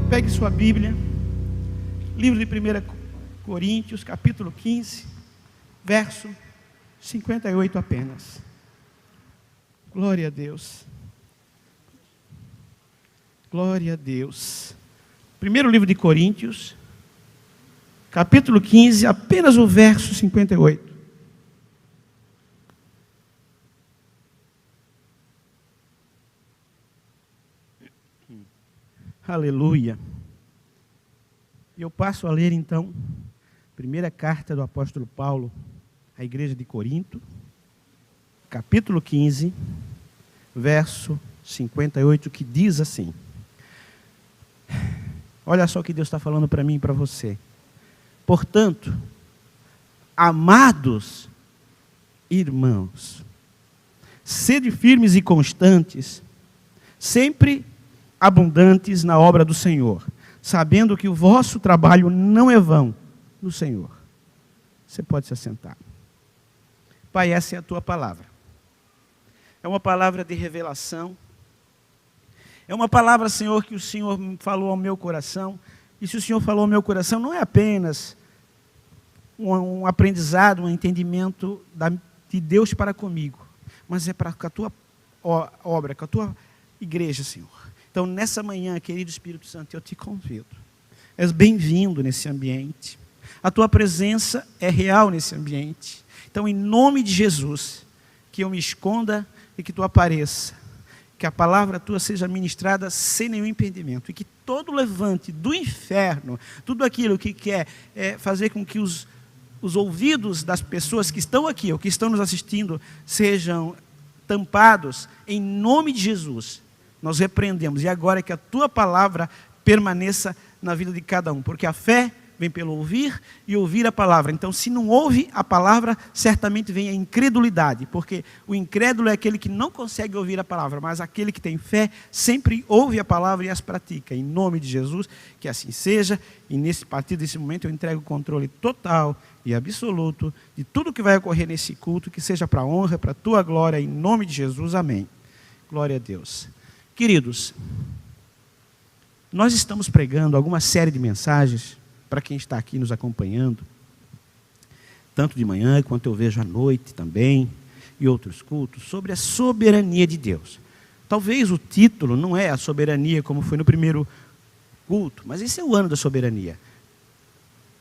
Pegue sua Bíblia, livro de 1 Coríntios, capítulo 15, verso 58 apenas. Glória a Deus. Glória a Deus. Primeiro livro de Coríntios, capítulo 15, apenas o verso 58. Aleluia. Eu passo a ler então, primeira carta do apóstolo Paulo à igreja de Corinto, capítulo 15, verso 58, que diz assim. Olha só o que Deus está falando para mim e para você. Portanto, amados irmãos, sede firmes e constantes, sempre abundantes na obra do Senhor, sabendo que o vosso trabalho não é vão no Senhor. Você pode se assentar. Pai, essa é a tua palavra. É uma palavra de revelação. É uma palavra, Senhor, que o Senhor falou ao meu coração. E se o Senhor falou ao meu coração, não é apenas um aprendizado, um entendimento de Deus para comigo, mas é para a tua obra, com a tua igreja, Senhor. Então, nessa manhã, querido Espírito Santo, eu te convido. És bem-vindo nesse ambiente. A tua presença é real nesse ambiente. Então, em nome de Jesus, que eu me esconda e que tu apareça. Que a palavra tua seja ministrada sem nenhum impedimento. E que todo levante do inferno, tudo aquilo que quer fazer com que os ouvidos das pessoas que estão aqui, ou que estão nos assistindo, sejam tampados, em nome de Jesus, nós repreendemos. E agora que a tua palavra permaneça na vida de cada um. Porque a fé vem pelo ouvir e ouvir a palavra. Então, se não ouve a palavra, certamente vem a incredulidade. Porque o incrédulo é aquele que não consegue ouvir a palavra. Mas aquele que tem fé sempre ouve a palavra e as pratica. Em nome de Jesus, que assim seja. E a partir desse momento eu entrego o controle total e absoluto de tudo que vai ocorrer nesse culto. Que seja para a honra, para a tua glória. Em nome de Jesus, amém. Glória a Deus. Queridos, nós estamos pregando alguma série de mensagens para quem está aqui nos acompanhando, tanto de manhã quanto eu vejo à noite também, e outros cultos, sobre a soberania de Deus. Talvez o título não é a soberania como foi no primeiro culto, mas esse é o ano da soberania.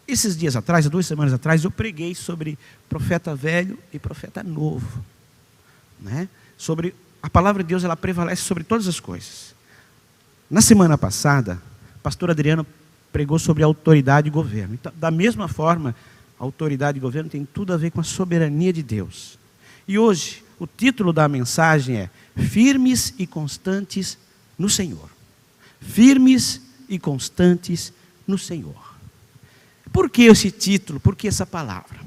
Esses dias atrás, há 2 semanas atrás, eu preguei sobre profeta velho e profeta novo, né? Sobre a palavra de Deus, ela prevalece sobre todas as coisas. Na semana passada, o pastor Adriano pregou sobre autoridade e governo. Então, da mesma forma, a autoridade e governo tem tudo a ver com a soberania de Deus. E hoje, o título da mensagem é Firmes e Constantes no Senhor. Firmes e Constantes no Senhor. Por que esse título? Por que essa palavra?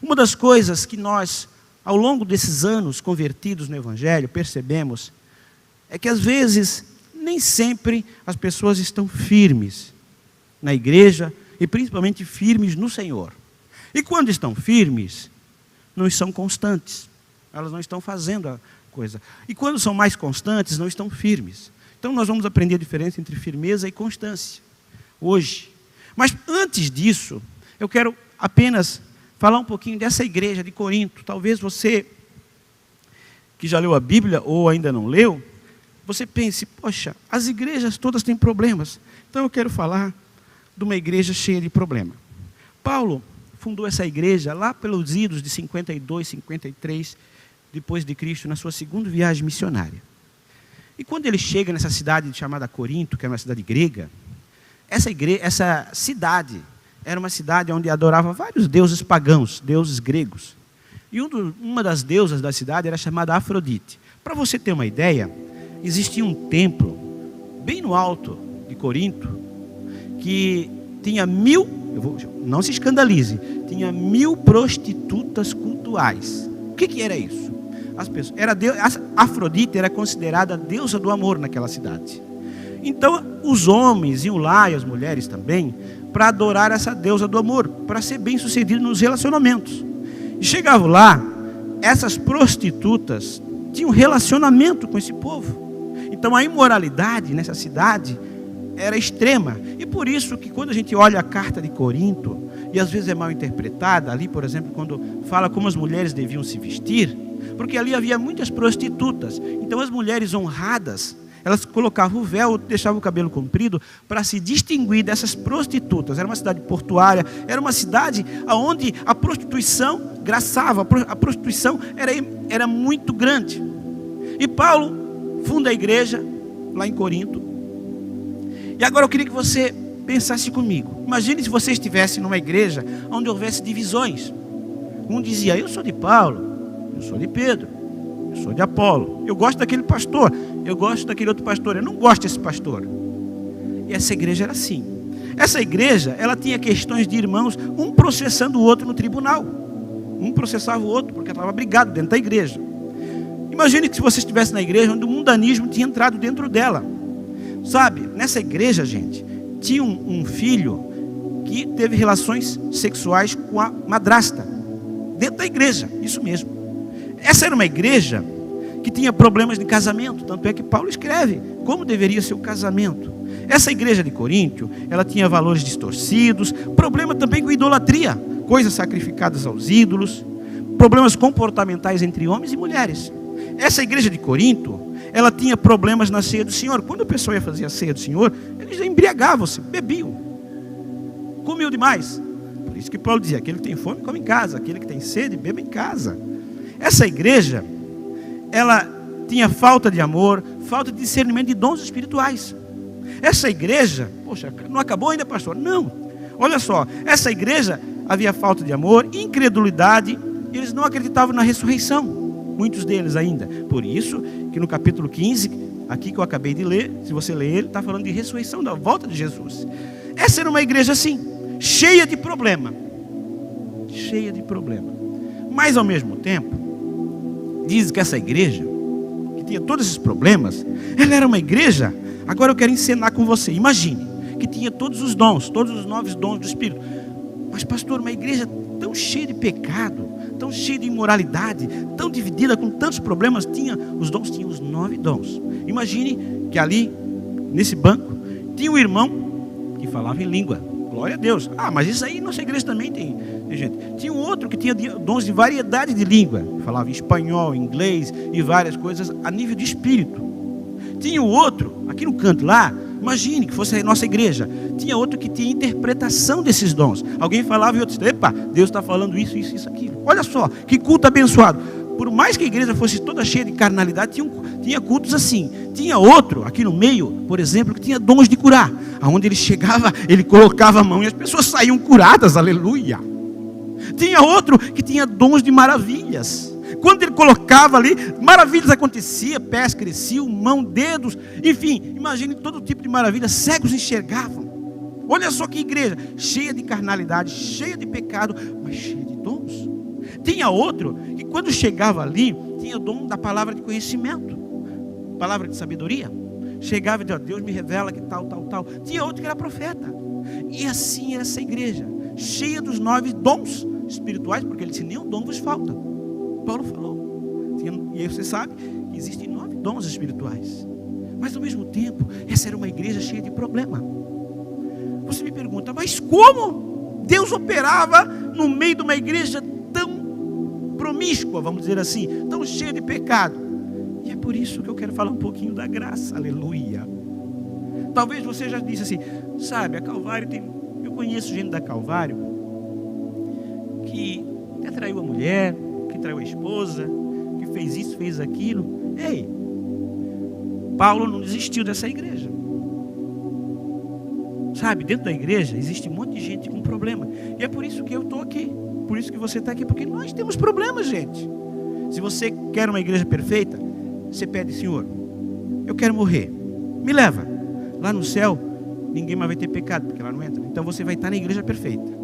Uma das coisas que nós, ao longo desses anos convertidos no Evangelho, percebemos é que às vezes, nem sempre as pessoas estão firmes na igreja e principalmente firmes no Senhor. E quando estão firmes, não são constantes. Elas não estão fazendo a coisa. E quando são mais constantes, não estão firmes. Então nós vamos aprender a diferença entre firmeza e constância hoje. Mas antes disso, eu quero apenas falar um pouquinho dessa igreja de Corinto. Talvez você, que já leu a Bíblia ou ainda não leu, você pense, poxa, as igrejas todas têm problemas. Então eu quero falar de uma igreja cheia de problema. Paulo fundou essa igreja lá pelos idos de 52, 53, depois de Cristo, na sua segunda viagem missionária. E quando ele chega nessa cidade chamada Corinto, que é uma cidade grega, essa cidade era uma cidade onde adorava vários deuses pagãos, deuses gregos. E uma das deusas da cidade era chamada Afrodite. Para você ter uma ideia, existia um templo bem no alto de Corinto, que tinha não se escandalize, tinha 1000 prostitutas cultuais. O que era isso? Afrodite era considerada a deusa do amor naquela cidade. Então, os homens iam lá, e as mulheres também, para adorar essa deusa do amor, para ser bem sucedido nos relacionamentos. E chegavam lá, essas prostitutas tinham relacionamento com esse povo. Então, a imoralidade nessa cidade era extrema. E por isso que quando a gente olha a carta de Corinto, e às vezes é mal interpretada, ali, por exemplo, quando fala como as mulheres deviam se vestir, porque ali havia muitas prostitutas. Então as mulheres honradas, elas colocavam o véu, deixavam o cabelo comprido para se distinguir dessas prostitutas. Era uma cidade portuária, era uma cidade onde a prostituição graçava, a prostituição era muito grande. E Paulo funda a igreja lá em Corinto. E agora eu queria que você pensasse comigo. Imagine se você estivesse numa igreja onde houvesse divisões. Um dizia, eu sou de Paulo, eu sou de Pedro, eu sou de Apolo, eu gosto daquele pastor, eu gosto daquele outro pastor, eu não gosto desse pastor. E essa igreja era assim. Essa igreja, ela tinha questões de irmãos, um processando o outro no tribunal. Um processava o outro porque estava brigado dentro da igreja. Imagine que se você estivesse na igreja onde o mundanismo tinha entrado dentro dela. Sabe, nessa igreja, gente, tinha um filho que teve relações sexuais com a madrasta. Dentro da igreja, isso mesmo. Essa era uma igreja que tinha problemas de casamento. Tanto é que Paulo escreve como deveria ser o casamento. Essa igreja de Corinto, ela tinha valores distorcidos. Problema também com idolatria. Coisas sacrificadas aos ídolos. Problemas comportamentais entre homens e mulheres. Essa igreja de Corinto, ela tinha problemas na ceia do Senhor. Quando a pessoa ia fazer a ceia do Senhor, eles embriagavam-se, bebiam, comiam demais. Por isso que Paulo dizia, aquele que tem fome, come em casa. Aquele que tem sede, bebe em casa. Essa igreja, ela tinha falta de amor, falta de discernimento de dons espirituais. Essa igreja, poxa, não acabou ainda, pastor? Não, olha só, essa igreja havia falta de amor, incredulidade, eles não acreditavam na ressurreição, muitos deles ainda. Por isso que no capítulo 15, aqui que eu acabei de ler, se você ler ele, está falando de ressurreição, da volta de Jesus. Essa era uma igreja assim, cheia de problema. Cheia de problema. Mas ao mesmo tempo, diz que essa igreja, que tinha todos esses problemas, ela era uma igreja, agora eu quero encenar com você, imagine, que tinha todos os dons, todos os 9 dons do Espírito. Mas pastor, uma igreja tão cheia de pecado, tão cheia de imoralidade, tão dividida, com tantos problemas, tinha os 9 dons. Imagine que ali, nesse banco, tinha um irmão que falava em língua. Glória a Deus. Ah, mas isso aí nossa igreja também tem gente. Tinha um outro que tinha dons de variedade de língua. Falava em espanhol, inglês e várias coisas a nível de espírito. Tinha o outro, aqui no canto lá, imagine que fosse a nossa igreja. Tinha outro que tinha interpretação desses dons. Alguém falava e outro dizia, epa, Deus está falando isso, aquilo. Olha só, que culto abençoado. Por mais que a igreja fosse toda cheia de carnalidade, tinha cultos assim. Tinha outro, aqui no meio, por exemplo, que tinha dons de curar. Aonde ele chegava, ele colocava a mão e as pessoas saíam curadas, aleluia. Tinha outro que tinha dons de maravilhas. Quando ele colocava ali, maravilhas aconteciam, pés cresciam, mão, dedos, enfim, imagine todo tipo de maravilha, cegos enxergavam. Olha só que igreja, cheia de carnalidade, cheia de pecado, mas cheia de dons. Tinha outro que quando chegava ali, tinha o dom da palavra de conhecimento, palavra de sabedoria. Chegava e dizia, Deus me revela que tal. Tinha outro que era profeta. E assim era essa igreja, cheia dos 9 dons espirituais, porque ele disse, nenhum dom vos falta. Paulo falou. E aí você sabe que existem 9 dons espirituais. Mas ao mesmo tempo, essa era uma igreja cheia de problema. Você me pergunta, mas como Deus operava no meio de uma igreja tão promíscua, vamos dizer assim, tão cheia de pecado? E é por isso que eu quero falar um pouquinho da graça, aleluia. Talvez você já disse assim, sabe, a Calvário tem... Eu conheço gente da Calvário que até traiu a mulher, que traiu a esposa, que fez isso, fez aquilo. Ei, Paulo não desistiu dessa igreja. Sabe, dentro da igreja existe um monte de gente com problema. E é por isso que eu estou aqui. Por isso que você está aqui, porque nós temos problemas, gente. Se você quer uma igreja perfeita, você pede, Senhor, eu quero morrer, me leva. Lá no céu, ninguém mais vai ter pecado, porque lá não entra. Então você vai estar na igreja perfeita.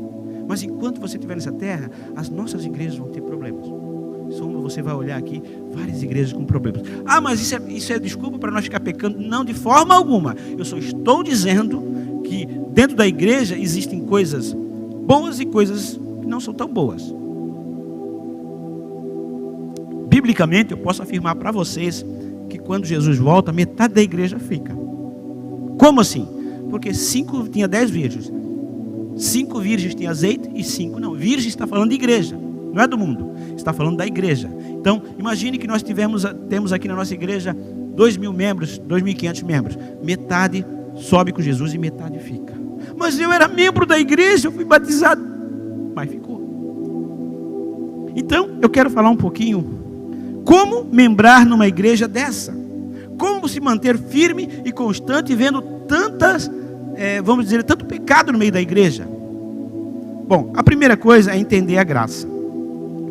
Mas enquanto você estiver nessa terra, as nossas igrejas vão ter problemas. Você vai olhar aqui, várias igrejas com problemas. Ah, mas isso é desculpa para nós ficar pecando? Não, de forma alguma. Eu só estou dizendo que dentro da igreja existem coisas boas e coisas que não são tão boas. Biblicamente, eu posso afirmar para vocês que quando Jesus volta, metade da igreja fica. Como assim? Porque 5 tinha 10 virgens. 5 virgens tinham azeite e 5 não. Virgem está falando de igreja, não é do mundo, está falando da igreja. Então, imagine que nós temos aqui na nossa igreja 2.000 membros, 2.500 membros. Metade sobe com Jesus e metade fica. Mas eu era membro da igreja, eu fui batizado, mas ficou. Então, eu quero falar um pouquinho como membrar numa igreja dessa. Como se manter firme e constante vendo tantas, vamos dizer, tanto pecado no meio da igreja. Bom, a primeira coisa é entender a graça.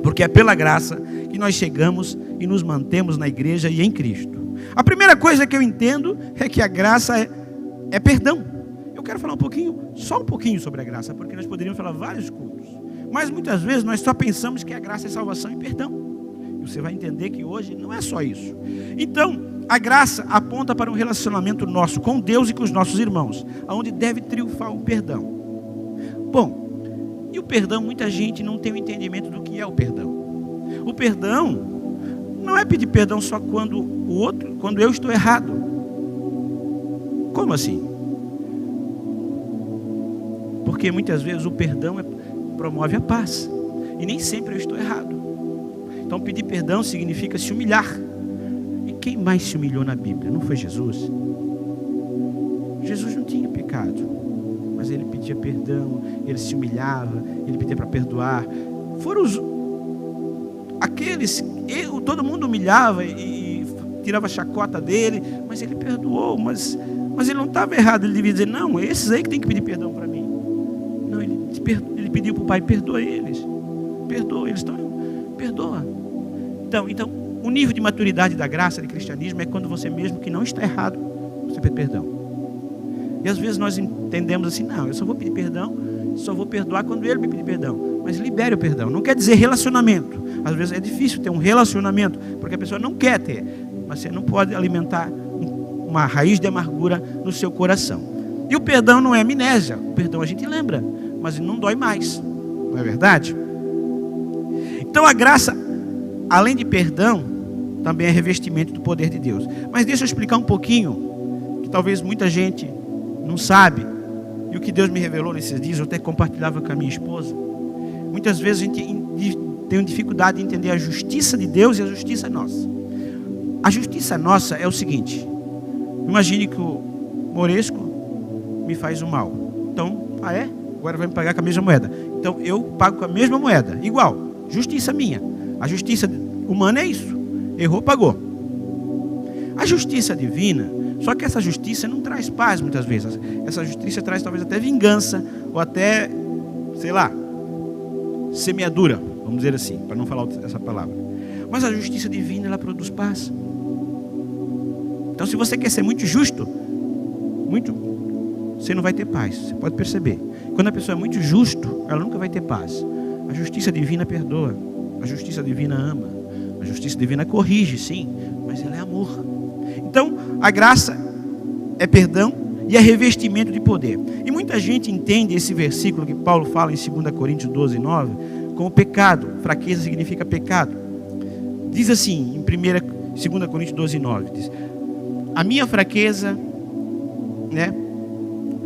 Porque é pela graça que nós chegamos e nos mantemos na igreja e em Cristo. A primeira coisa que eu entendo é que a graça é perdão. Eu quero falar só um pouquinho sobre a graça, porque nós poderíamos falar vários cultos. Mas muitas vezes nós só pensamos que a graça é salvação e perdão. E você vai entender que hoje não é só isso. Então, a graça aponta para um relacionamento nosso com Deus e com os nossos irmãos, onde deve triunfar o perdão. Bom, e o perdão, muita gente não tem o entendimento do que é o perdão. O perdão não é pedir perdão só quando eu estou errado. Como assim? Porque muitas vezes o perdão promove a paz. E nem sempre eu estou errado. Então pedir perdão significa se humilhar. E quem mais se humilhou na Bíblia? Não foi Jesus? Jesus não tinha pecado, mas ele pedia perdão, ele se humilhava, ele pedia para perdoar. Foram todo mundo humilhava e tirava a chacota dele, mas ele perdoou, mas ele não estava errado. Ele devia dizer, não, esses aí que tem que pedir perdão para mim. Não, ele pediu para o Pai, perdoa eles, perdoa. Então, o nível de maturidade da graça do cristianismo é quando você mesmo que não está errado, você pede perdão. E às vezes nós entendemos assim, não, eu só vou pedir perdão, só vou perdoar quando ele me pedir perdão. Mas libere o perdão, não quer dizer relacionamento. Às vezes é difícil ter um relacionamento, porque a pessoa não quer ter. Mas você não pode alimentar uma raiz de amargura no seu coração. E o perdão não é amnésia, o perdão a gente lembra, mas não dói mais, não é verdade? Então a graça, além de perdão, também é revestimento do poder de Deus. Mas deixa eu explicar um pouquinho, que talvez muita gente não sabe, e o que Deus me revelou nesses dias, eu até compartilhava com a minha esposa. Muitas vezes a gente tem dificuldade de entender a justiça de Deus e a justiça nossa. A justiça nossa é o seguinte: imagine que o Moresco me faz o mal. Então, agora vai me pagar com a mesma moeda. Então eu pago com a mesma moeda, igual, justiça minha. A justiça humana é isso, errou, pagou. A justiça divina, só que essa justiça não traz paz muitas vezes. Essa justiça traz talvez até vingança, ou até, sei lá, semeadura, vamos dizer assim, para não falar essa palavra. Mas a justiça divina, ela produz paz. Então, se você quer ser muito justo, você não vai ter paz. Você pode perceber. Quando a pessoa é muito justo, ela nunca vai ter paz. A justiça divina perdoa. A justiça divina ama. A justiça divina corrige, sim, mas ela é amor. Então, a graça é perdão e é revestimento de poder. E muita gente entende esse versículo que Paulo fala em 2 Coríntios 12, 9, como pecado. Fraqueza significa pecado. Diz assim, em 2 Coríntios 12, 9, diz: a minha fraqueza,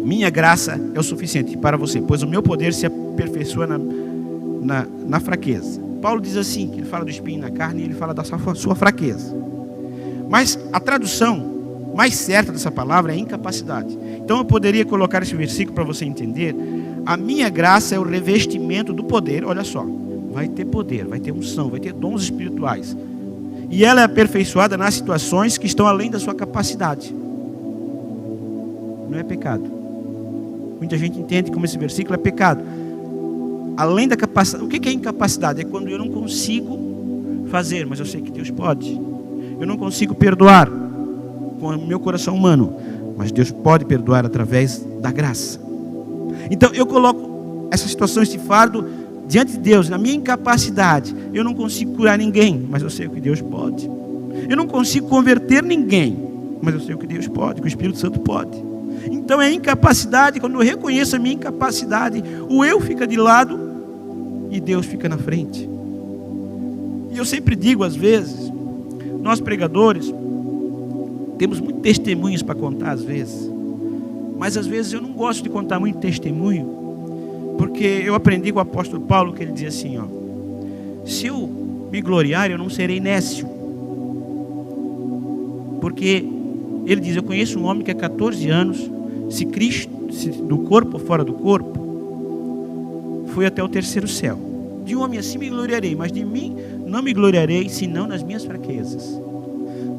minha graça é o suficiente para você, pois o meu poder se aperfeiçoa na fraqueza. Paulo diz assim, que ele fala do espinho na carne e ele fala da sua fraqueza. Mas a tradução mais certa dessa palavra é incapacidade. Então eu poderia colocar esse versículo para você entender. A minha graça é o revestimento do poder. Olha só, vai ter poder, vai ter unção, vai ter dons espirituais. E ela é aperfeiçoada nas situações que estão além da sua capacidade. Não é pecado. Muita gente entende como esse versículo é pecado. Além da capacidade. O que é incapacidade? É quando eu não consigo fazer, mas eu sei que Deus pode. Eu não consigo perdoar com o meu coração humano, mas Deus pode perdoar através da graça. Então eu coloco essa situação, esse fardo diante de Deus, na minha incapacidade. Eu não consigo curar ninguém, mas eu sei o que Deus pode. Eu não consigo converter ninguém, mas eu sei o que Deus pode, que o Espírito Santo pode. Então é incapacidade. Quando eu reconheço a minha incapacidade, o eu fica de lado e Deus fica na frente. E eu sempre digo, às vezes, nós pregadores temos muitos testemunhos para contar às vezes. Mas às vezes eu não gosto de contar muito testemunho, porque eu aprendi com o apóstolo Paulo que ele dizia assim, ó: se eu me gloriar, eu não serei nécio. Porque ele diz: eu conheço um homem que há 14 anos, se Cristo, do corpo ou fora do corpo, foi até o terceiro céu. De um homem assim me gloriarei, mas de mim não me gloriarei, senão nas minhas fraquezas.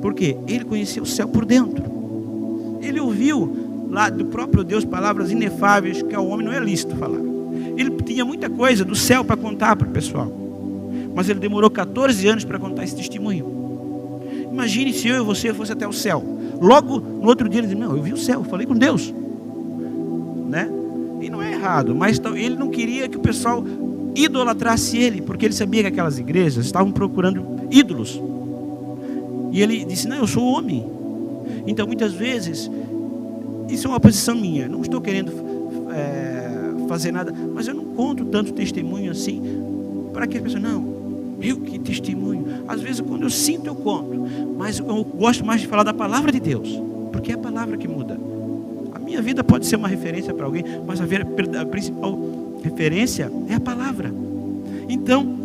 Porque ele conheceu o céu por dentro. Ele ouviu lá do próprio Deus palavras inefáveis que ao homem não é lícito falar. Ele tinha muita coisa do céu para contar para o pessoal, mas ele demorou 14 anos para contar esse testemunho. Imagine se eu e você fosse até o céu. Logo no outro dia ele diz: não, eu vi o céu, eu falei com Deus, né? E não é errado, mas ele não queria que o pessoal idolatrasse ele, porque ele sabia que aquelas igrejas estavam procurando ídolos. E ele disse: não, eu sou homem. Então muitas vezes, isso é uma posição minha, não estou querendo fazer nada, mas eu não conto tanto testemunho assim, para que as pessoas, não, que testemunho. Às vezes quando eu sinto eu conto, mas eu gosto mais de falar da palavra de Deus, porque é a palavra que muda. A minha vida pode ser uma referência para alguém, mas a principal referência é a palavra. Então,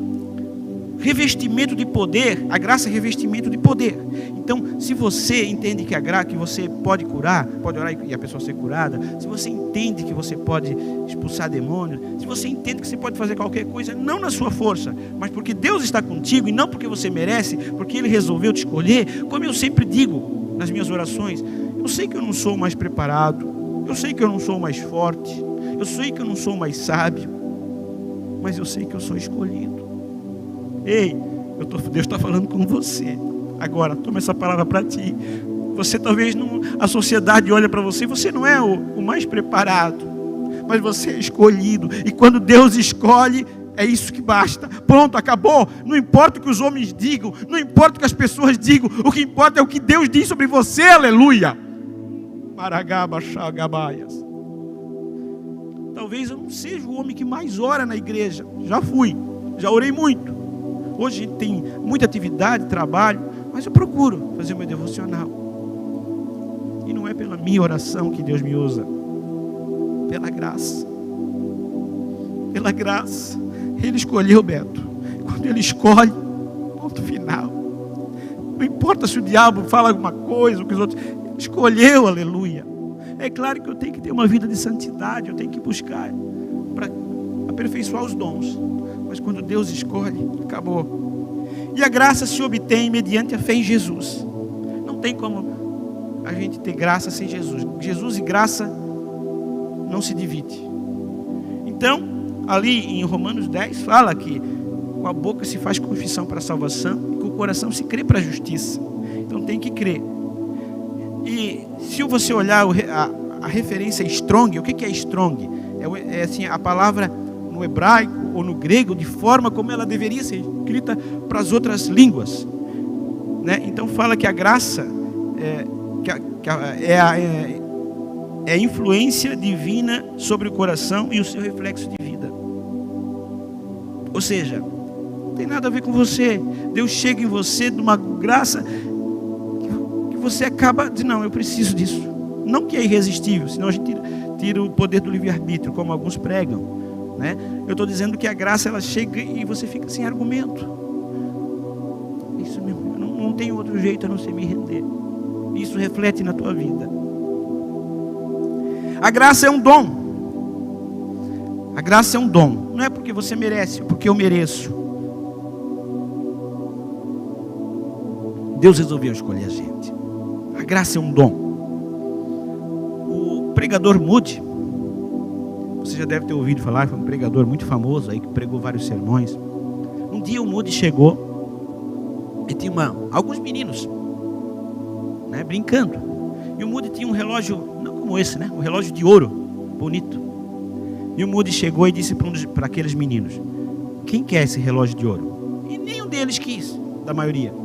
revestimento de poder, a graça é revestimento de poder. Então, se você entende que a graça, que você pode curar, pode orar e a pessoa ser curada, se você entende que você pode expulsar demônios, se você entende que você pode fazer qualquer coisa, não na sua força, mas porque Deus está contigo e não porque você merece, porque Ele resolveu te escolher, como eu sempre digo nas minhas orações, eu sei que eu não sou mais preparado, eu sei que eu não sou mais forte, eu sei que eu não sou mais sábio, mas eu sei que eu sou escolhido. Ei, Deus está falando com você. Agora, toma essa palavra para ti. Você talvez não, a sociedade olha para você, você não é o mais preparado, mas você é escolhido. E quando Deus escolhe, é isso que basta. Pronto, acabou. Não importa o que os homens digam, não importa o que as pessoas digam, o que importa é o que Deus diz sobre você. Aleluia. Talvez eu não seja o homem que mais ora na igreja. Já fui, já orei muito. Hoje tem muita atividade, trabalho, mas eu procuro fazer o meu devocional. E não é pela minha oração que Deus me usa, pela graça. Pela graça. Ele escolheu, Beto. Quando Ele escolhe, ponto final. Não importa se o diabo fala alguma coisa, o que os outros... Ele escolheu, aleluia. É claro que eu tenho que ter uma vida de santidade, eu tenho que buscar para aperfeiçoar os dons. Mas quando Deus escolhe, acabou. E a graça se obtém mediante a fé em Jesus. Não tem como a gente ter graça sem Jesus. Jesus e graça não se divide. Então, ali em Romanos 10, fala que com a boca se faz confissão para a salvação e com o coração se crê para a justiça. Então tem que crer. E se você olhar a referência strong, o que é strong? É assim, a palavra no hebraico ou no grego, de forma como ela deveria ser escrita para as outras línguas, né? Então fala que a graça é a influência divina sobre o coração e o seu reflexo de vida. Ou seja, não tem nada a ver com você. Deus chega em você de uma graça que você acaba de, não, eu preciso disso. Não que é irresistível, senão a gente tira o poder do livre-arbítrio, como alguns pregam, né? Eu estou dizendo que a graça, ela chega e você fica sem argumento. Isso mesmo, não tem outro jeito a não ser me render. Isso reflete na tua vida. A graça é um dom. A graça é um dom. Não é porque você merece, é porque eu mereço. Deus resolveu escolher a gente. A graça é um dom. O pregador Moody, você já deve ter ouvido falar, foi um pregador muito famoso aí, que pregou vários sermões. Um dia o Moody chegou e tinha alguns meninos, né, brincando. E o Moody tinha um relógio, não como esse, né, um relógio de ouro, bonito. E o Moody chegou e disse para aqueles meninos: quem quer esse relógio de ouro? E nenhum deles quis, da maioria.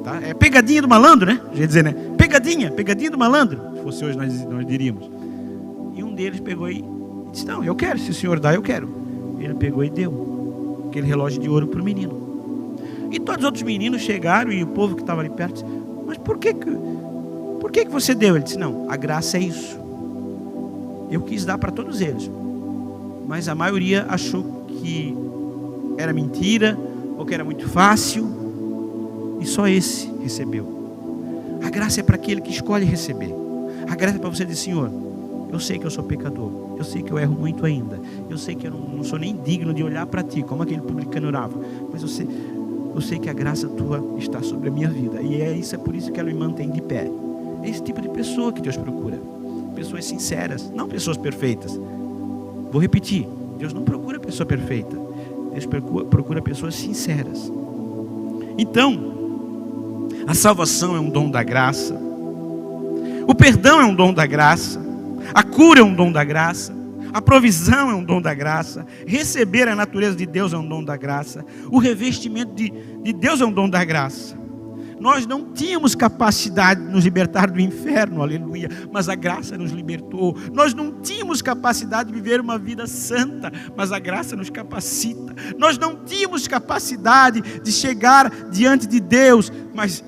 Tá? É pegadinha do malandro, né? Já ia dizer, né? Pegadinha do malandro. Se fosse hoje nós diríamos. E um deles pegou e disse: não, eu quero, se o senhor dá, eu quero. Ele pegou e deu aquele relógio de ouro para o menino. E todos os outros meninos chegaram e o povo que estava ali perto disse: mas por que você deu? Ele disse: não, a graça é isso. eu quis dar para todos eles, mas a maioria achou que era mentira, ou que era muito fácil, e só esse recebeu. A graça é para aquele que escolhe receber. A graça é para você dizer: Senhor, eu sei que eu sou pecador, eu sei que eu erro muito ainda, eu sei que eu não sou nem digno de olhar para Ti, como aquele publicano orava, mas eu sei que a graça Tua está sobre a minha vida, e é por isso que ela me mantém de pé. É esse tipo de pessoa que Deus procura, pessoas sinceras, não pessoas perfeitas. Vou repetir, Deus não procura pessoa perfeita, Deus procura pessoas sinceras. Então, a salvação é um dom da graça, o perdão é um dom da graça, a cura é um dom da graça, a provisão é um dom da graça, receber a natureza de Deus é um dom da graça, o revestimento de Deus é um dom da graça. Nós não tínhamos capacidade de nos libertar do inferno, aleluia, mas a graça nos libertou. Nós não tínhamos capacidade de viver uma vida santa, mas a graça nos capacita. Nós não tínhamos capacidade de chegar diante de Deus, mas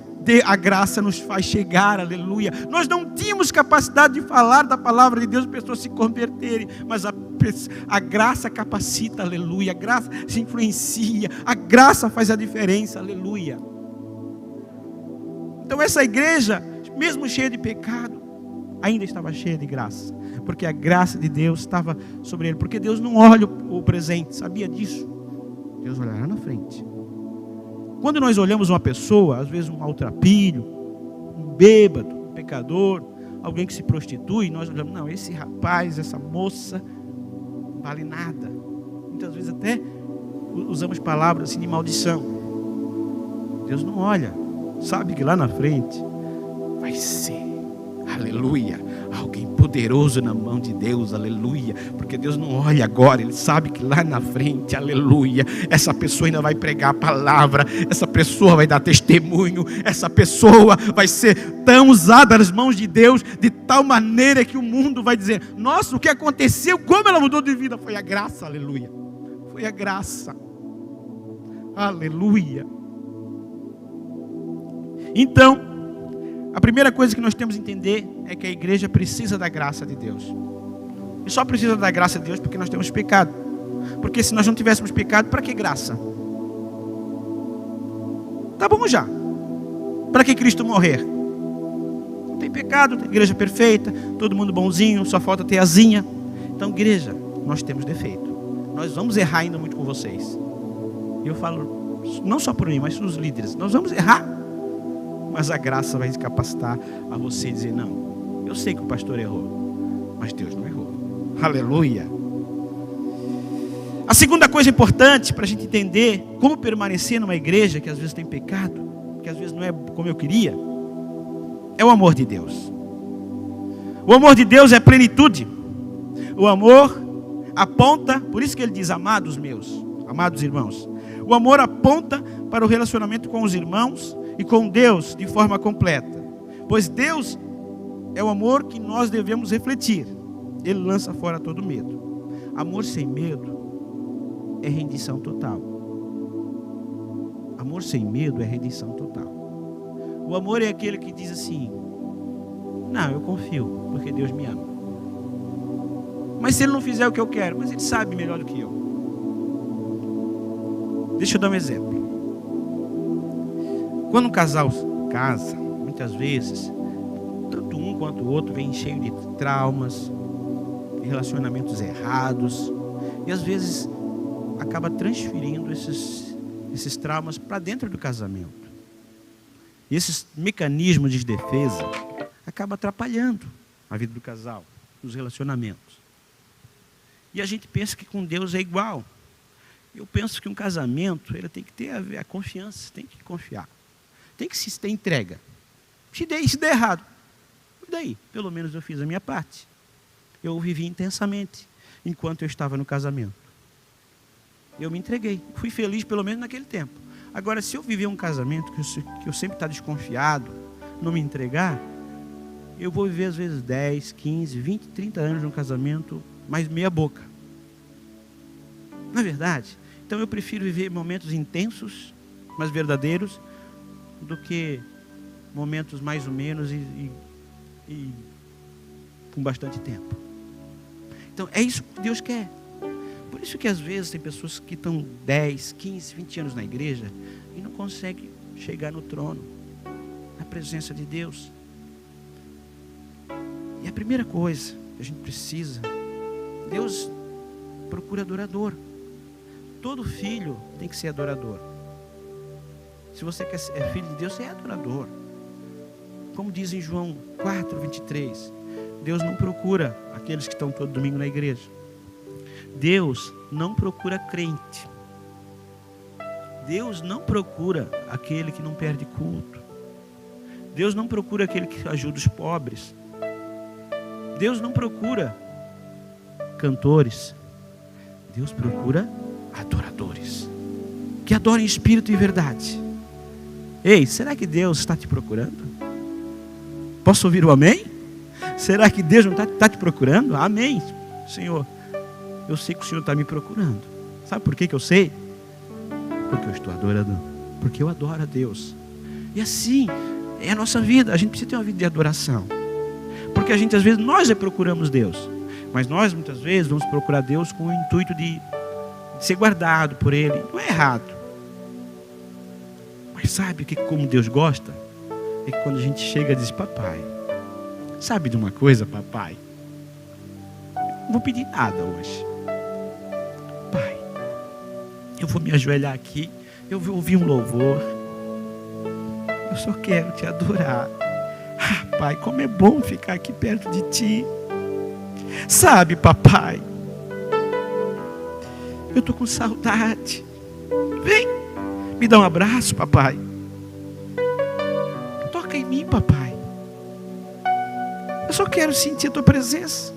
a graça nos faz chegar, aleluia. Nós não tínhamos capacidade de falar da palavra de Deus e pessoas se converterem, mas a graça capacita, aleluia. A graça se influencia, a graça faz a diferença, aleluia. Então essa igreja, mesmo cheia de pecado, ainda estava cheia de graça, porque a graça de Deus estava sobre ele, porque Deus não olha o presente, sabia disso? Deus olhará na frente. Quando nós olhamos uma pessoa, às vezes um maltrapilho, um bêbado, um pecador, alguém que se prostitui, nós olhamos: não, esse rapaz, essa moça, não vale nada. Muitas vezes até usamos palavras assim de maldição. Deus não olha, sabe que lá na frente vai ser, aleluia, alguém poderoso na mão de Deus, aleluia, porque Deus não olha agora, Ele sabe que lá na frente, aleluia, essa pessoa ainda vai pregar a palavra, essa pessoa vai dar testemunho, essa pessoa vai ser tão usada nas mãos de Deus, de tal maneira que o mundo vai dizer: nossa, o que aconteceu, como ela mudou de vida? Foi a graça, aleluia, foi a graça, aleluia. Então, a primeira coisa que nós temos que entender é que a igreja precisa da graça de Deus. E só precisa da graça de Deus porque nós temos pecado. Porque se nós não tivéssemos pecado, para que graça? Tá bom já. Para que Cristo morrer? Não tem pecado, tem igreja perfeita, todo mundo bonzinho, só falta ter asinha. Então, igreja, nós temos defeito. Nós vamos errar ainda muito com vocês. E eu falo, não só por mim, mas os líderes. Nós vamos errar. Mas a graça vai capacitar a você dizer: não, eu sei que o pastor errou, mas Deus não errou. Aleluia. A segunda coisa importante para a gente entender como permanecer numa igreja que às vezes tem pecado, que às vezes não é como eu queria, é o amor de Deus. O amor de Deus é plenitude. O amor aponta, por isso que ele diz: amados meus, amados irmãos. O amor aponta para o relacionamento com os irmãos e com Deus de forma completa, pois Deus é o amor que nós devemos refletir. Ele lança fora todo medo. Amor sem medo é rendição total. Amor sem medo é rendição total. O amor é aquele que diz assim: não, eu confio, porque Deus me ama. Mas se Ele não fizer o que eu quero, mas Ele sabe melhor do que eu. Deixa eu dar um exemplo. Quando um casal casa, muitas vezes, tanto um quanto o outro vem cheio de traumas, de relacionamentos errados, e às vezes acaba transferindo esses traumas para dentro do casamento. E esses mecanismos de defesa acabam atrapalhando a vida do casal, os relacionamentos. E a gente pensa que com Deus é igual. Eu penso que um casamento, ele tem que ter a confiança, tem que confiar. Tem que se ter entrega. Se der errado, e daí? Pelo menos eu fiz a minha parte. Eu vivi intensamente enquanto eu estava no casamento. Eu me entreguei. Fui feliz pelo menos naquele tempo. Agora, se eu viver um casamento que eu sempre estou desconfiado, não me entregar, eu vou viver às vezes 10, 15, 20, 30 anos num casamento, mais meia boca. Não é verdade? Então eu prefiro viver momentos intensos, mas verdadeiros, do que momentos mais ou menos e com bastante tempo. Então, é isso que Deus quer. Por isso que às vezes tem pessoas que estão 10, 15, 20 anos na igreja e não conseguem chegar no trono, na presença de Deus. E a primeira coisa que a gente precisa, Deus procura adorador. Todo filho tem que ser adorador. Se você quer ser filho de Deus, você é adorador. Como diz em João 4:23, Deus não procura aqueles que estão todo domingo na igreja. Deus não procura crente. Deus não procura aquele que não perde culto. Deus não procura aquele que ajuda os pobres. Deus não procura cantores. Deus procura adoradores que adorem em espírito e verdade. Ei, será que Deus está te procurando? Posso ouvir o amém? Será que Deus não está te procurando? Amém. Senhor, eu sei que o Senhor está me procurando. Sabe por que eu sei? Porque eu estou adorando. Porque eu adoro a Deus. E assim é a nossa vida. A gente precisa ter uma vida de adoração. Porque a gente às vezes, nós procuramos Deus. Mas nós muitas vezes vamos procurar Deus com o intuito de ser guardado por Ele. Não é errado. Mas sabe que como Deus gosta? É que quando a gente chega e diz: papai, sabe de uma coisa, papai? Não vou pedir nada hoje. Pai, eu vou me ajoelhar aqui, eu vou ouvir um louvor. Eu só quero te adorar. Ah, pai, como é bom ficar aqui perto de ti. Sabe, papai, eu estou com saudade. Vem, me dá um abraço, papai. Toca em mim, papai. Eu só quero sentir a tua presença.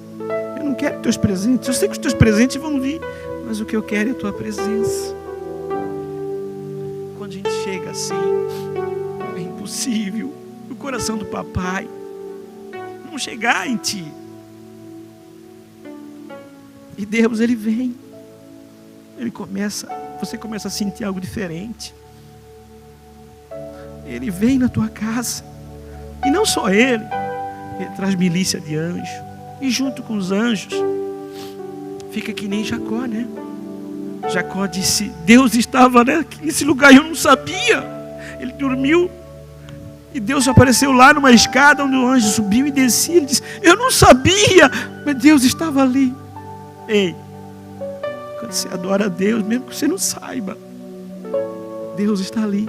Eu não quero teus presentes. Eu sei que os teus presentes vão vir, mas o que eu quero é a tua presença. Quando a gente chega assim, é impossível o coração do papai não chegar em ti. E Deus, Ele vem. Você começa a sentir algo diferente. Ele vem na tua casa. E não só Ele traz milícia de anjos. E junto com os anjos, fica que nem Jacó, né? Jacó disse: Deus estava nesse lugar e eu não sabia. Ele dormiu. E Deus apareceu lá numa escada onde o anjo subiu e descia. Ele disse: eu não sabia, mas Deus estava ali. Ei, quando você adora a Deus, mesmo que você não saiba, Deus está ali.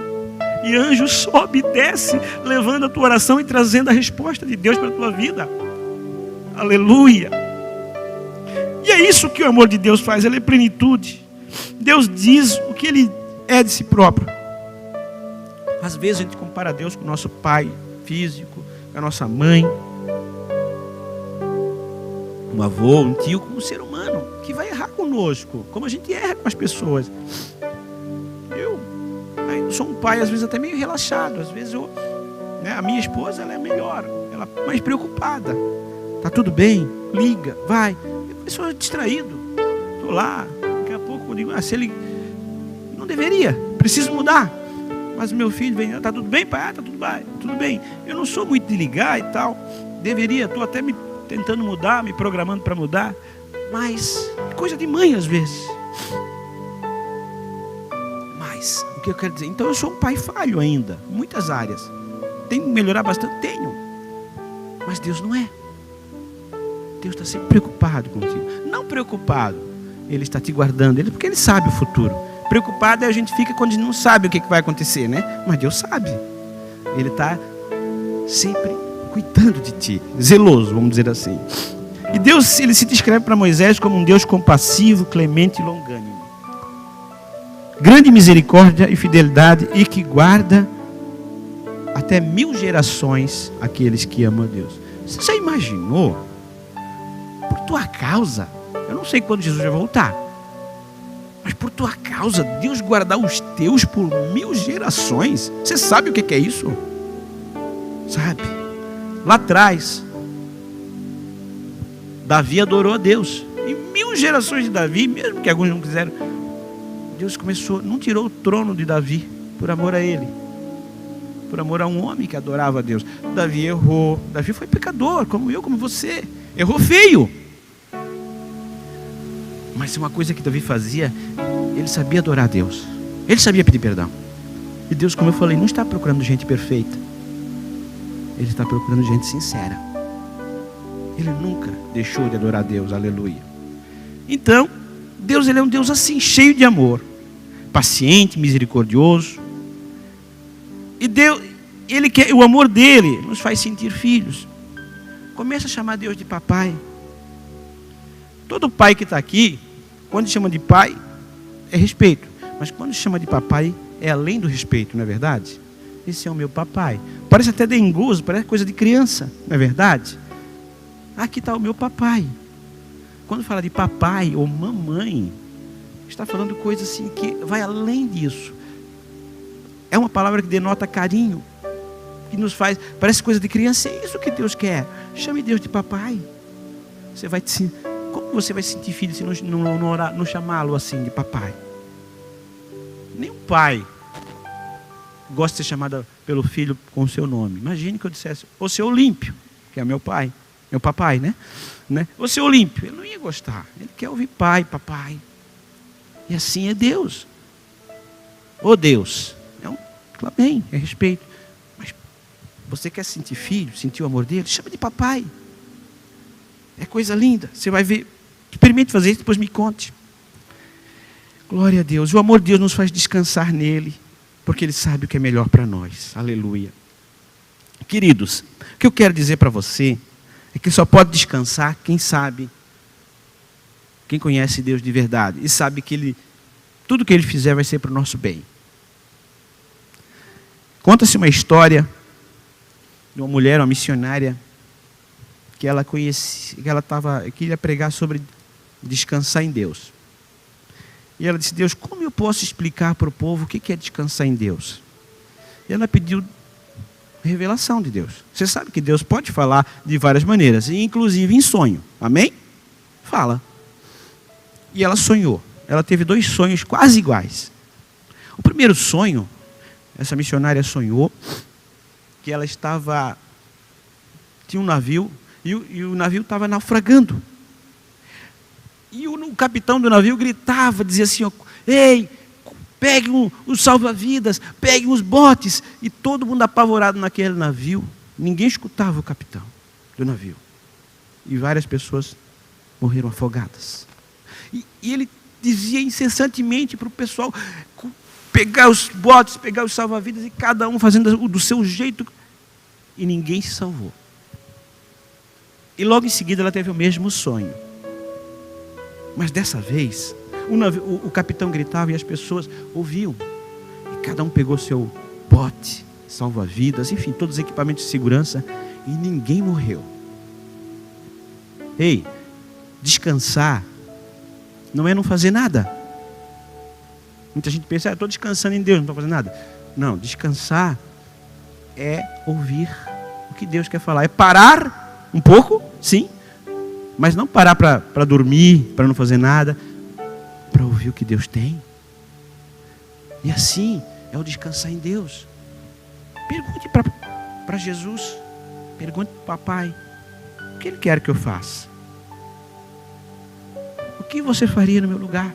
E anjo sobe e desce, levando a tua oração e trazendo a resposta de Deus para a tua vida. Aleluia. E é isso que o amor de Deus faz, ele é plenitude. Deus diz o que Ele é de si próprio. Às vezes a gente compara Deus com o nosso pai físico, com a nossa mãe, um avô, um tio, com um ser humano que vai errar conosco, como a gente erra com as pessoas. Eu sou um pai às vezes até meio relaxado. Às vezes a minha esposa, ela é melhor, ela é mais preocupada. Tá tudo bem? Liga, vai. Eu sou distraído. Estou lá, daqui a pouco eu digo: se ele não deveria, preciso mudar. Mas meu filho vem: tá tudo bem, pai? Tá tudo bem. Eu não sou muito de ligar e tal. Deveria, estou até me tentando mudar, me programando para mudar. Mas coisa de mãe às vezes. Mas o que eu quero dizer? Então eu sou um pai falho ainda, em muitas áreas. Tenho que melhorar bastante? Tenho. Mas Deus não é. Deus está sempre preocupado contigo. Não preocupado, Ele está te guardando, porque Ele sabe o futuro. Preocupado é a gente fica quando a gente não sabe o que vai acontecer, né? Mas Deus sabe. Ele está sempre cuidando de ti, zeloso, vamos dizer assim. E Deus, Ele se descreve para Moisés como um Deus compassivo, clemente e longânimo, grande misericórdia e fidelidade, e que guarda até 1000 gerações aqueles que amam a Deus. Você já imaginou? Por tua causa, eu não sei quando Jesus vai voltar, mas por tua causa, Deus guardar os teus por 1000 gerações. Você sabe o que é isso? Sabe? Lá atrás, Davi adorou a Deus. E 1000 gerações de Davi, mesmo que alguns não quiseram, Deus não tirou o trono de Davi por amor a ele, por amor a um homem que adorava a Deus. Davi errou. Davi foi pecador, como eu, como você. Errou feio. Mas uma coisa que Davi fazia, ele sabia adorar a Deus. Ele sabia pedir perdão. E Deus, como eu falei, não está procurando gente perfeita. Ele está procurando gente sincera. Ele nunca deixou de adorar a Deus, aleluia. Então, Deus, ele é um Deus assim, cheio de amor, paciente, misericordioso. E Deus, ele quer, o amor dele nos faz sentir filhos. Começa a chamar Deus de papai. Todo pai que está aqui, quando chama de pai, é respeito. Mas quando chama de papai, é além do respeito, não é verdade? Esse é o meu papai. Parece até dengoso, parece coisa de criança, não é verdade? Aqui está o meu papai. Quando fala de papai ou mamãe, está falando coisa assim que vai além disso. É uma palavra que denota carinho, que nos faz, parece coisa de criança. É isso que Deus quer. Chame Deus de papai. Você vai como você vai sentir filho se não chamá-lo assim de papai? Nenhum pai gosta de ser chamado pelo filho com o seu nome. Imagine que eu dissesse, ô seu Olímpio, que é meu pai, meu papai, né? Ô seu Olímpio, ele não ia gostar. Ele quer ouvir pai, papai. E assim é Deus. Ô Deus, claro, bem, é respeito. Mas você quer sentir filho, sentir o amor dele? Chama de papai. É coisa linda. Você vai ver. Experimente fazer isso, depois me conte. Glória a Deus. O amor de Deus nos faz descansar nele, porque ele sabe o que é melhor para nós. Aleluia. Queridos, o que eu quero dizer para você é que só pode descansar quem sabe, quem conhece Deus de verdade e sabe que tudo que ele fizer vai ser para o nosso bem. Conta-se uma história de uma mulher, uma missionária, que ela conhecia, que queria pregar sobre descansar em Deus. E ela disse: Deus, como eu posso explicar para o povo o que é descansar em Deus? E ela pediu revelação de Deus. Você sabe que Deus pode falar de várias maneiras, inclusive em sonho. Amém? Fala. E ela sonhou. Ela teve 2 sonhos quase iguais. O primeiro sonho, essa missionária sonhou que ela tinha um navio e o navio estava naufragando. E o capitão do navio gritava, dizia assim: ei, peguem os salva-vidas, peguem os botes. E todo mundo apavorado naquele navio. Ninguém escutava o capitão do navio. E várias pessoas morreram afogadas. E ele dizia incessantemente para o pessoal pegar os botes, pegar os salva-vidas, e cada um fazendo do seu jeito. E ninguém se salvou. E logo em seguida ela teve o mesmo sonho. Mas dessa vez, o capitão gritava e as pessoas ouviam. E cada um pegou seu bote, salva-vidas, enfim, todos os equipamentos de segurança, e ninguém morreu. Ei, descansar não é não fazer nada. Muita gente pensa: estou descansando em Deus, não estou fazendo nada. Não, descansar é ouvir o que Deus quer falar. É parar um pouco, sim, mas não parar para dormir, para não fazer nada, para ouvir o que Deus tem. E assim é o descansar em Deus. Pergunte para Jesus, pergunte para o papai: o que Ele quer que eu faça? O que você faria no meu lugar?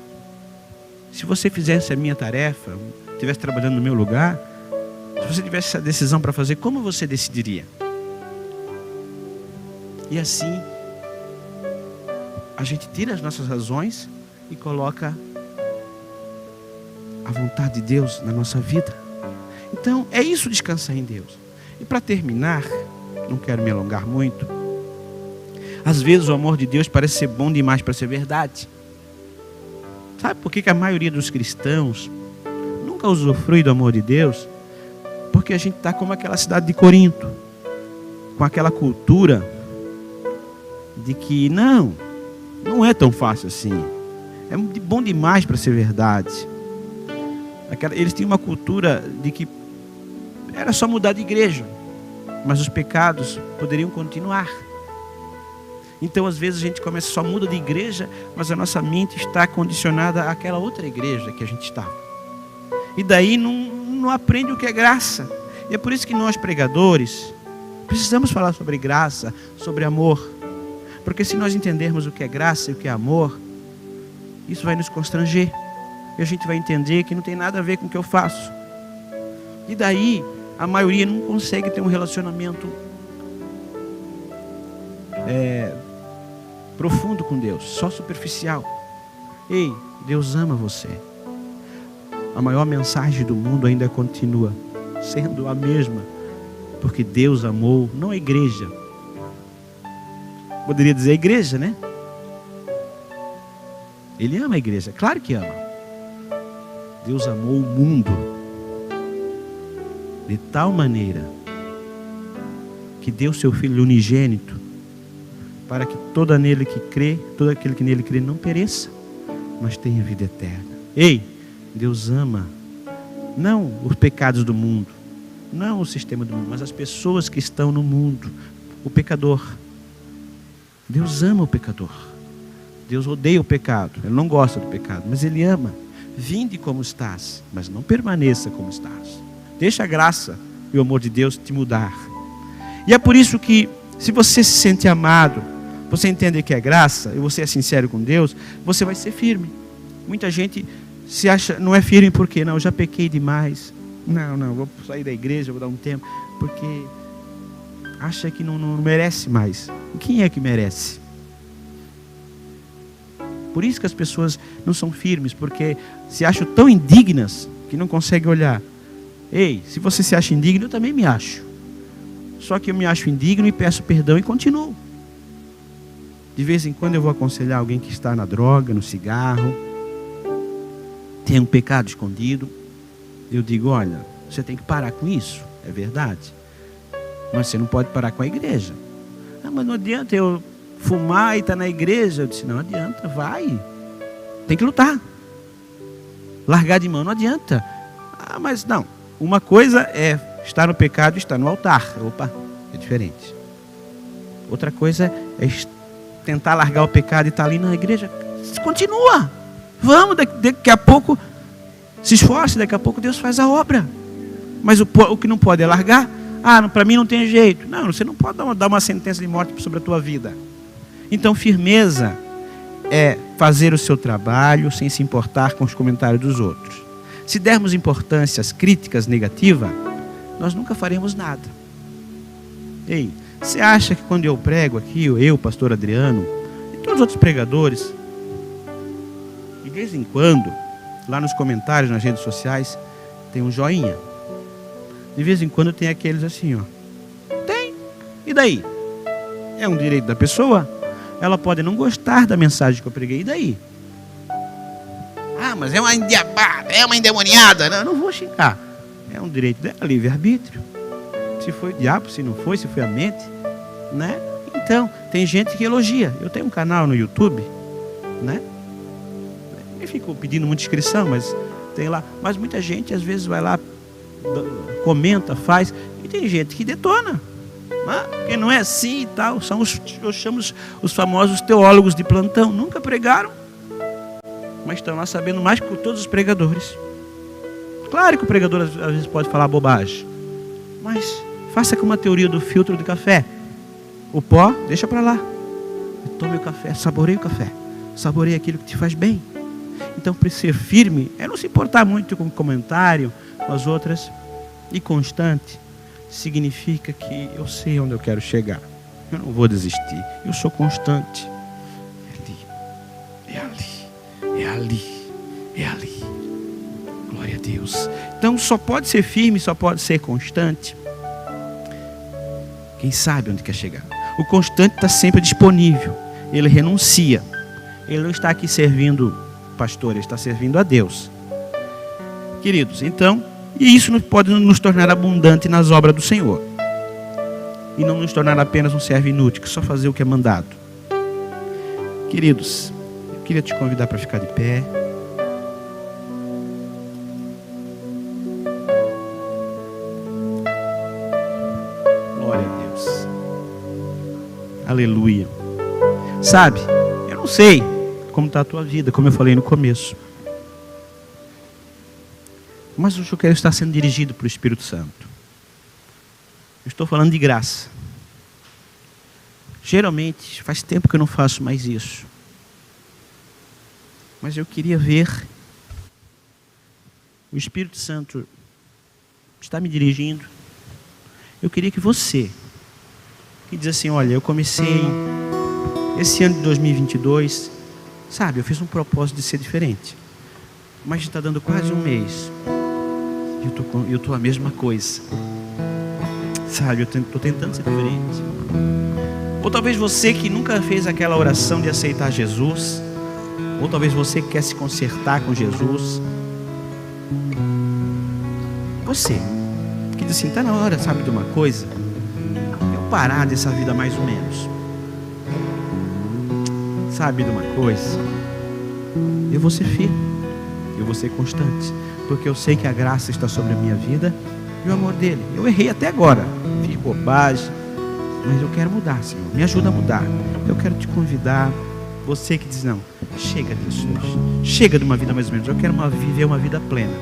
Se você fizesse a minha tarefa, estivesse trabalhando no meu lugar, se você tivesse essa decisão para fazer, como você decidiria? E assim, a gente tira as nossas razões e coloca a vontade de Deus na nossa vida. Então, é isso, descansar em Deus. E para terminar, não quero me alongar muito, às vezes o amor de Deus parece ser bom demais para ser verdade. Sabe por que a maioria dos cristãos nunca usufrui do amor de Deus? Porque a gente está como aquela cidade de Corinto, com aquela cultura de que não é tão fácil assim. É bom demais para ser verdade. Eles tinham uma cultura de que era só mudar de igreja, mas os pecados poderiam continuar. Então, às vezes, a gente só muda de igreja, mas a nossa mente está condicionada àquela outra igreja que a gente estava. E daí não aprende o que é graça. E é por isso que nós, pregadores, precisamos falar sobre graça, sobre amor. Porque se nós entendermos o que é graça e o que é amor, isso vai nos constranger. E a gente vai entender que não tem nada a ver com o que eu faço. E daí, a maioria não consegue ter um relacionamento profundo com Deus, só superficial. Ei, Deus ama você. A maior mensagem do mundo ainda continua sendo a mesma, porque Deus amou, não a igreja. Poderia dizer a igreja, né? Ele ama a igreja, claro que ama. Deus amou o mundo de tal maneira que deu seu Filho unigênito para que todo aquele que nele crê não pereça, mas tenha vida eterna. Ei, Deus ama não os pecados do mundo, não o sistema do mundo, mas as pessoas que estão no mundo, o pecador. Deus ama o pecador. Deus odeia o pecado, Ele não gosta do pecado, mas Ele ama. Vinde como estás, mas não permaneça como estás. Deixa a graça e o amor de Deus te mudar. E é por isso que, se você se sente amado, você entende que é graça, e você é sincero com Deus, você vai ser firme. Muita gente se acha, não é firme porque, não, eu já pequei demais. Não, vou sair da igreja, vou dar um tempo, porque acha que não merece mais. Quem é que merece? Por isso que as pessoas não são firmes, porque se acham tão indignas que não conseguem olhar. Ei, se você se acha indigno, eu também me acho. Só que eu me acho indigno e peço perdão e continuo. De vez em quando eu vou aconselhar alguém que está na droga, no cigarro, tem um pecado escondido. Eu digo, olha, você tem que parar com isso, é verdade. Mas você não pode parar com a igreja. Ah, mas não adianta eu fumar e estar na igreja. Eu disse, não adianta, vai. Tem que lutar. Largar de mão não adianta. Ah, mas não. Uma coisa é estar no pecado e estar no altar. Opa, é diferente. Outra coisa é tentar largar o pecado e estar ali na igreja. Continua. Vamos, daqui a pouco, se esforce, daqui a pouco Deus faz a obra. Mas o que não pode é largar. Ah, para mim não tem jeito. Não, você não pode dar uma sentença de morte sobre a tua vida. Então, firmeza é fazer o seu trabalho sem se importar com os comentários dos outros. Se dermos importância às críticas negativas, nós nunca faremos nada. Ei, você acha que quando eu prego aqui, eu, pastor Adriano, e todos os outros pregadores, de vez em quando, lá nos comentários, nas redes sociais, tem um joinha. De vez em quando tem aqueles assim, ó. Tem. E daí? É um direito da pessoa. Ela pode não gostar da mensagem que eu preguei. E daí? Ah, mas é uma endiabada, é uma endemoniada. Não, eu não vou xingar. É um direito dela, livre-arbítrio. Se foi o diabo, se não foi, se foi a mente, né? Então, tem gente que elogia. Eu tenho um canal no YouTube, né? Nem fico pedindo muita inscrição, mas tem lá. Mas muita gente às vezes vai lá, comenta, faz, e tem gente que detona, porque não é assim e tal. São eu chamo os famosos teólogos de plantão, nunca pregaram, mas estão lá sabendo mais que todos os pregadores. Claro que o pregador às vezes pode falar bobagem, mas faça como a teoria do filtro de café. O pó, deixa para lá. Tome o café, saboreie o café, saboreie aquilo que te faz bem. Então, para ser firme é não se importar muito com o comentário, com as outras, e constante significa que eu sei onde eu quero chegar. Eu não vou desistir. Eu sou constante. É ali, é ali, é ali. Glória a Deus. Então, só pode ser firme, só pode ser constante quem sabe onde quer chegar. O constante está sempre disponível. Ele renuncia. Ele não está aqui servindo pastor, ele está servindo a Deus. Queridos, então, e isso pode nos tornar abundante nas obras do Senhor. E não nos tornar apenas um servo inútil, que só fazer o que é mandado. Queridos, eu queria te convidar para ficar de pé. Glória a Deus. Aleluia. Sabe, eu não sei como está a tua vida, como eu falei no começo. Mas hoje eu quero estar sendo dirigido pelo Espírito Santo. Eu estou falando de graça. Geralmente, faz tempo que eu não faço mais isso. Mas eu queria ver o Espírito Santo está me dirigindo. Eu queria que você, que diz assim, olha, eu comecei esse ano de 2022, sabe, eu fiz um propósito de ser diferente, mas está dando quase um mês, eu estou a mesma coisa, sabe, eu estou tentando ser diferente. Ou talvez você que nunca fez aquela oração de aceitar Jesus, ou talvez você que quer se consertar com Jesus, você que diz assim, está na hora, sabe de uma coisa, eu parar dessa vida mais ou menos, sabe de uma coisa, eu vou ser firme, eu vou ser constante, porque eu sei que a graça está sobre a minha vida e o amor dele. Eu errei até agora, fiz bobagem, mas eu quero mudar, Senhor, me ajuda a mudar. Eu quero te convidar, você que diz, não, chega Jesus, chega de uma vida mais ou menos, eu quero viver uma vida plena.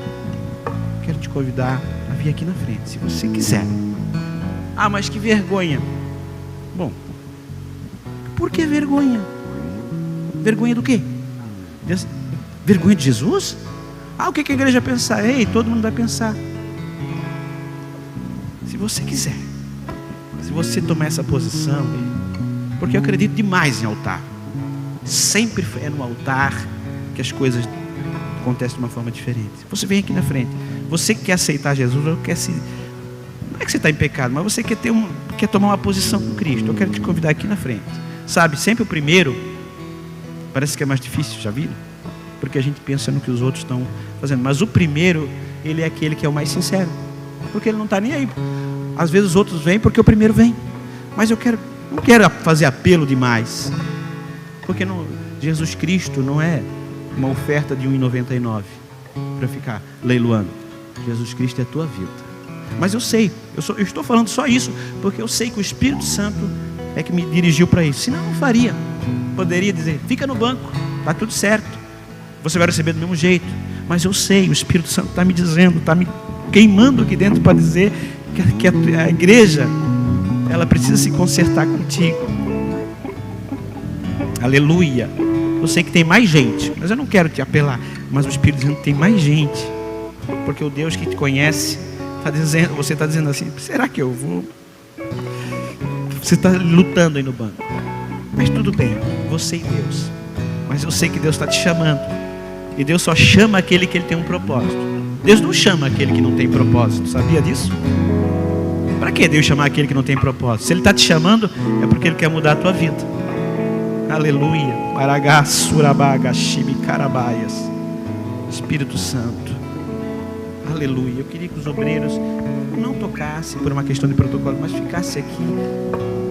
Quero te convidar a vir aqui na frente, se você quiser. Ah, mas que vergonha. Bom, por que vergonha? Vergonha do quê? Vergonha de Jesus? Ah, o que a igreja vai pensar? Ei, todo mundo vai pensar. Se você quiser, se você tomar essa posição, porque eu acredito demais em altar. Sempre é no altar que as coisas acontecem de uma forma diferente. Você vem aqui na frente. Você que quer aceitar Jesus, ou quer se... não é que você está em pecado, mas você quer tomar uma posição com Cristo. Eu quero te convidar aqui na frente. Sabe, sempre o primeiro parece que é mais difícil, já viram? Porque a gente pensa no que os outros estão fazendo. Mas o primeiro, ele é aquele que é o mais sincero. Porque ele não está nem aí. Às vezes os outros vêm porque o primeiro vem. Mas eu não quero fazer apelo demais. Porque Jesus Cristo não é uma oferta de R$1,99 para ficar leiloando. Jesus Cristo é a tua vida. Mas eu sei, eu estou falando só isso, porque eu sei que o Espírito Santo é que me dirigiu para isso. Senão eu não faria. Poderia dizer, fica no banco, está tudo certo, você vai receber do mesmo jeito. Mas eu sei, o Espírito Santo está me dizendo, está me queimando aqui dentro para dizer que a igreja, ela precisa se consertar contigo. Aleluia. Eu sei que tem mais gente, mas eu não quero te apelar. Mas o Espírito Santo tem mais gente, porque o Deus que te conhece está dizendo, você está dizendo assim, será que eu vou? Você está lutando aí no banco. Mas tudo bem, você e Deus. Mas eu sei que Deus está te chamando. E Deus só chama aquele que ele tem um propósito. Deus não chama aquele que não tem propósito. Sabia disso? Para que Deus chamar aquele que não tem propósito? Se ele está te chamando, é porque ele quer mudar a tua vida. Aleluia. Espírito Santo. Aleluia. Eu queria que os obreiros não tocassem por uma questão de protocolo, mas ficassem aqui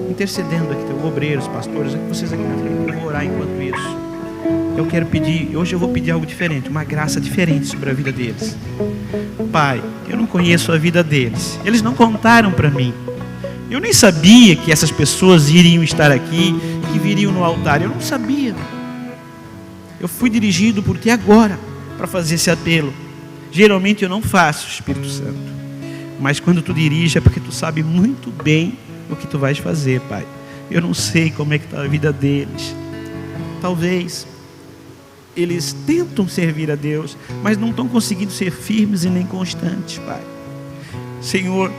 intercedendo aqui, obreiros, pastores, vocês aqui na frente. Eu vou orar enquanto isso. Eu quero pedir, hoje eu vou pedir algo diferente, uma graça diferente sobre a vida deles. Pai, eu não conheço a vida deles. Eles não contaram para mim. Eu nem sabia que essas pessoas iriam estar aqui, que viriam no altar. Eu não sabia. Eu fui dirigido por ti agora para fazer esse apelo. Geralmente eu não faço, Espírito Santo. Mas quando tu dirige é porque tu sabe muito bem o que tu vais fazer, Pai. Eu não sei como é que está a vida deles. Talvez eles tentam servir a Deus, mas não estão conseguindo ser firmes e nem constantes, Pai. Senhor,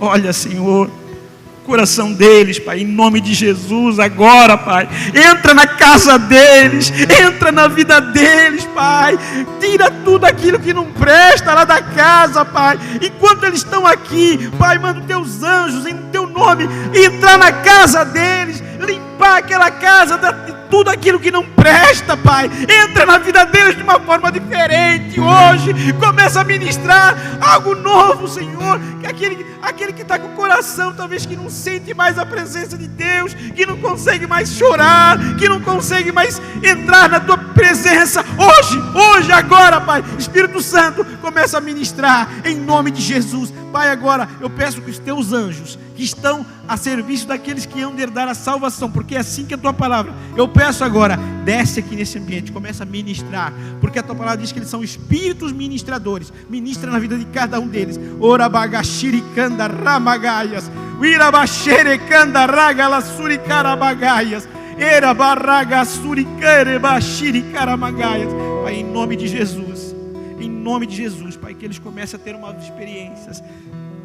olha, Senhor, o coração deles, Pai, em nome de Jesus, agora, Pai, entra na casa deles, entra na vida deles, Pai, tira tudo aquilo que não presta lá da casa, Pai, enquanto eles estão aqui, Pai, manda os teus anjos em teu nome, entrar na casa deles, limpar aquela casa de tudo aquilo que não presta, Pai. Entra na vida deles de uma forma diferente hoje. Começa a ministrar algo novo, Senhor. Que aquele que está com o coração, talvez que não sente mais a presença de Deus, que não consegue mais chorar, que não consegue mais entrar na tua presença. Hoje, agora, Pai, Espírito Santo, começa a ministrar em nome de Jesus. Pai, agora eu peço que os teus anjos que estão a serviço daqueles que hão de herdar a salvação, porque é assim que é a tua palavra, eu peço agora, desce aqui nesse ambiente, começa a ministrar, porque a tua palavra diz que eles são espíritos ministradores. Ministra na vida de cada um deles. Ora bagashirikanda ramagaias, uirabaxerekanda ragalasuricarabagaias, era barraga suricare bashirikaramagaias. Pai, em nome de Jesus, Pai, que eles comecem a ter novas experiências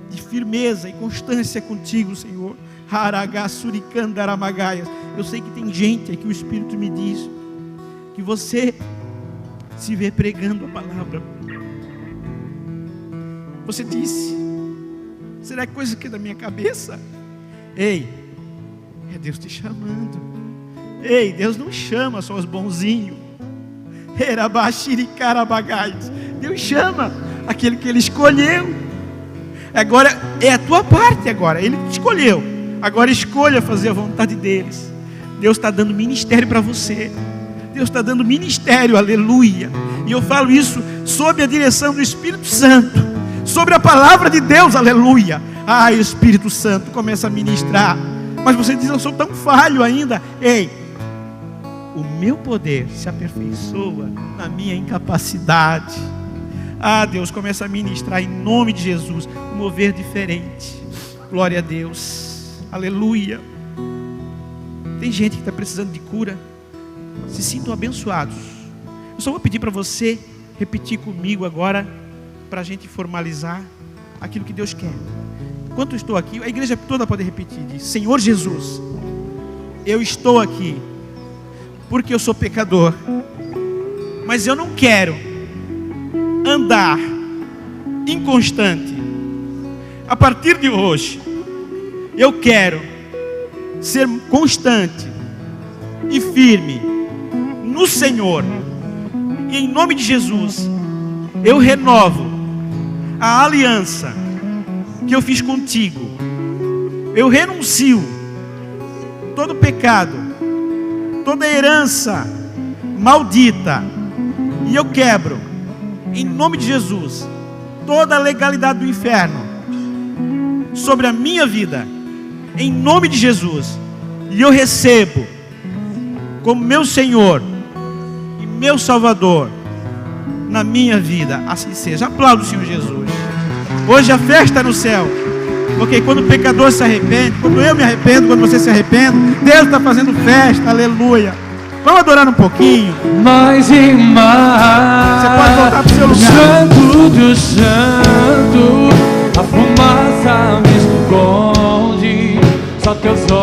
de firmeza e constância contigo, Senhor. Eu sei que tem gente aqui, o Espírito me diz, que você se vê pregando a palavra. Você disse, será que coisa aqui da minha cabeça? Ei, é Deus te chamando. Ei, Deus não chama só os bonzinhos. Deus chama aquele que Ele escolheu. Agora é a tua parte agora. Ele te escolheu. Agora escolha fazer a vontade deles. Deus está dando ministério para você. Deus está dando ministério, aleluia. E eu falo isso sob a direção do Espírito Santo, sobre a palavra de Deus, aleluia. Espírito Santo, começa a ministrar. Mas você diz, eu sou tão falho ainda. Ei, o meu poder se aperfeiçoa na minha incapacidade. Deus, começa a ministrar em nome de Jesus, um mover diferente. Glória a Deus, aleluia. Tem gente que está precisando de cura. Se sintam abençoados. Eu só vou pedir para você repetir comigo agora, para a gente formalizar aquilo que Deus quer. Enquanto eu estou aqui, a igreja toda pode repetir. Diz, Senhor Jesus, eu estou aqui porque eu sou pecador, mas eu não quero andar inconstante. A partir de hoje, eu quero ser constante e firme no Senhor. E em nome de Jesus, eu renovo a aliança que eu fiz contigo. Eu renuncio todo pecado, toda herança maldita, e eu quebro, em nome de Jesus, toda a legalidade do inferno sobre a minha vida, em nome de Jesus. E eu recebo como meu Senhor e meu Salvador na minha vida. Assim seja. Aplauda o Senhor Jesus. Hoje a festa no céu, porque quando o pecador se arrepende, quando eu me arrependo, quando você se arrepende, Deus está fazendo festa, aleluia. Vamos adorar um pouquinho. Mais e mais. Você pode voltar para o seu lugar. Santo Deus Santo, a fumaça me esconde, só teus olhos.